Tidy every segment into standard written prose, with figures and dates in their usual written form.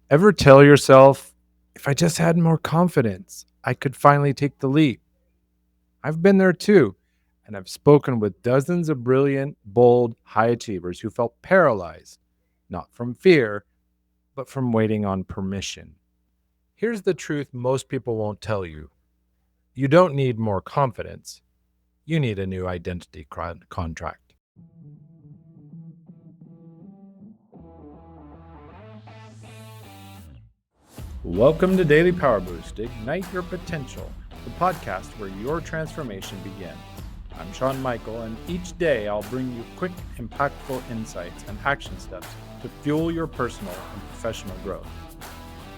Ever tell yourself, if I just had more confidence, I could finally take the leap? I've been there too, and I've spoken with dozens of brilliant, bold, high achievers who felt paralyzed, not from fear, but from waiting on permission. Here's the truth most people won't tell you: you don't need more confidence, you need a new identity contract. Welcome to Daily Power Boost. Ignite your potential, the podcast where your transformation begins. I'm Shawn Michael, and each day I'll bring you quick, impactful insights and action steps to fuel your personal and professional growth.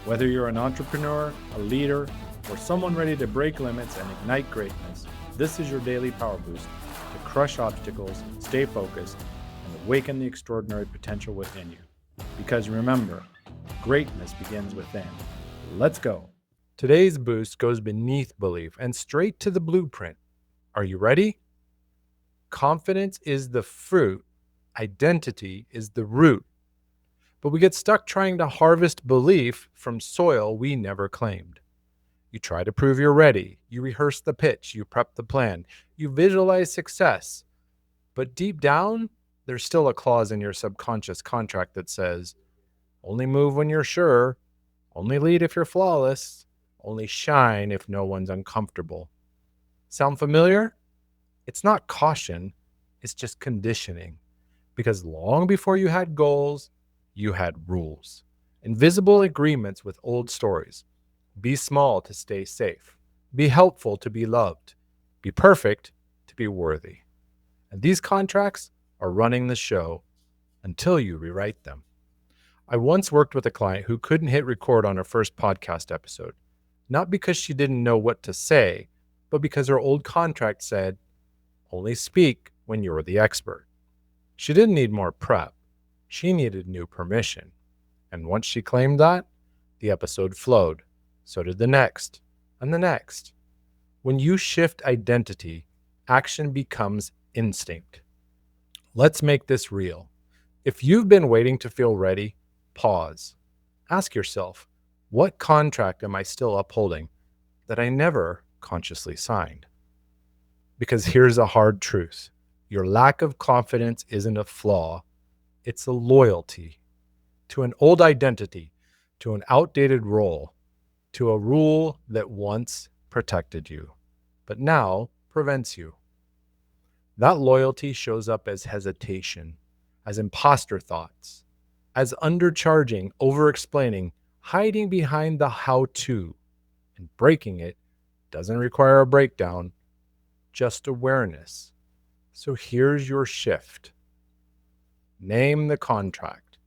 Whether you're an entrepreneur, a leader, or someone ready to break limits and ignite greatness, this is your daily power boost to crush obstacles, stay focused, and awaken the extraordinary potential within you. Because remember, greatness begins within. Let's go. Today's boost goes beneath belief and straight to the blueprint. Are you ready? Confidence is the fruit, identity is the root. But we get stuck trying to harvest belief from soil we never claimed. You try to prove you're ready, you rehearse the pitch, you prep the plan, you visualize success. But deep down, there's still a clause in your subconscious contract that says, only move when you're sure, only lead if you're flawless, only shine if no one's uncomfortable. Sound familiar? It's not caution, it's just conditioning. Because long before you had goals, you had rules. Invisible agreements with old stories. Be small to stay safe. Be helpful to be loved. Be perfect to be worthy. And these contracts are running the show until you rewrite them. I once worked with a client who couldn't hit record on her first podcast episode, not because she didn't know what to say, but because her old contract said, only speak when you're the expert. She didn't need more prep. She needed new permission. And once she claimed that, the episode flowed. So did the next, and the next. When you shift identity, action becomes instinct. Let's make this real. If you've been waiting to feel ready, pause. Ask yourself, what contract am I still upholding that I never consciously signed? Because here's a hard truth. Your lack of confidence isn't a flaw. It's a loyalty to an old identity, to an outdated role, to a rule that once protected you, but now prevents you. That loyalty shows up as hesitation, as imposter thoughts, as undercharging, over-explaining, hiding behind the how-to. And breaking it doesn't require a breakdown, just awareness. So here's your shift. Name the contract.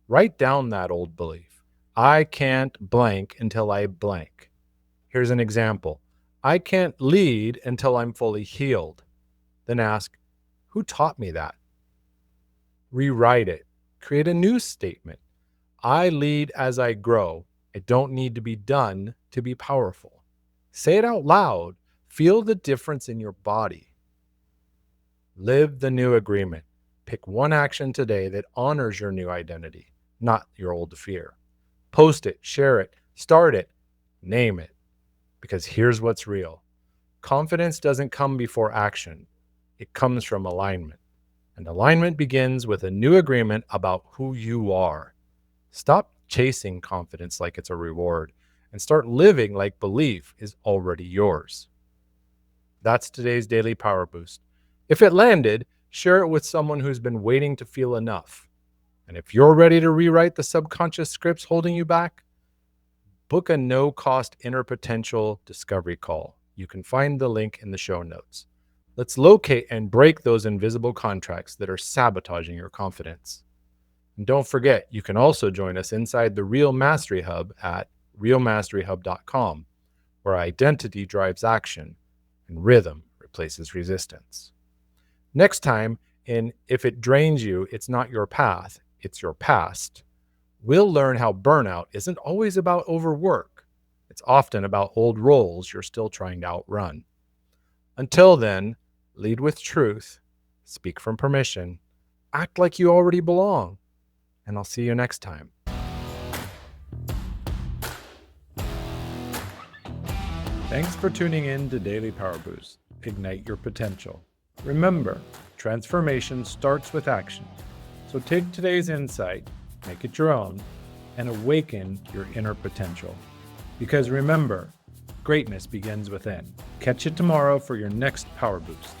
Write down that old belief. I can't blank until I blank. Here's an example. I can't lead until I'm fully healed. Then ask, who taught me that? Rewrite it. Create a new statement. I lead as I grow. I don't need to be done to be powerful. Say it out loud. Feel the difference in your body. Live the new agreement. Pick one action today that honors your new identity, not your old fear. Post it, share it, start it, name it. Because here's what's real. Confidence doesn't come before action. It comes from alignment. And alignment begins with a new agreement about who you are. Stop chasing confidence like it's a reward and start living like belief is already yours. That's today's Daily Power Boost. If it landed, share it with someone who's been waiting to feel enough. And if you're ready to rewrite the subconscious scripts holding you back, book a no-cost inner potential discovery call. You can find the link in the show notes. Let's locate and break those invisible contracts that are sabotaging your confidence. And don't forget, you can also join us inside the Real Mastery Hub at realmasteryhub.com, where identity drives action and rhythm replaces resistance. Next time, in If It Drains You, It's Not Your Path, It's Your Past, we'll learn how burnout isn't always about overwork. It's often about old roles you're still trying to outrun. Until then, lead with truth, speak from permission, act like you already belong, and I'll see you next time. Thanks for tuning in to Daily Power Boost. Ignite your potential. Remember, transformation starts with action. So take today's insight, make it your own, and awaken your inner potential. Because remember, greatness begins within. Catch you tomorrow for your next Power Boost.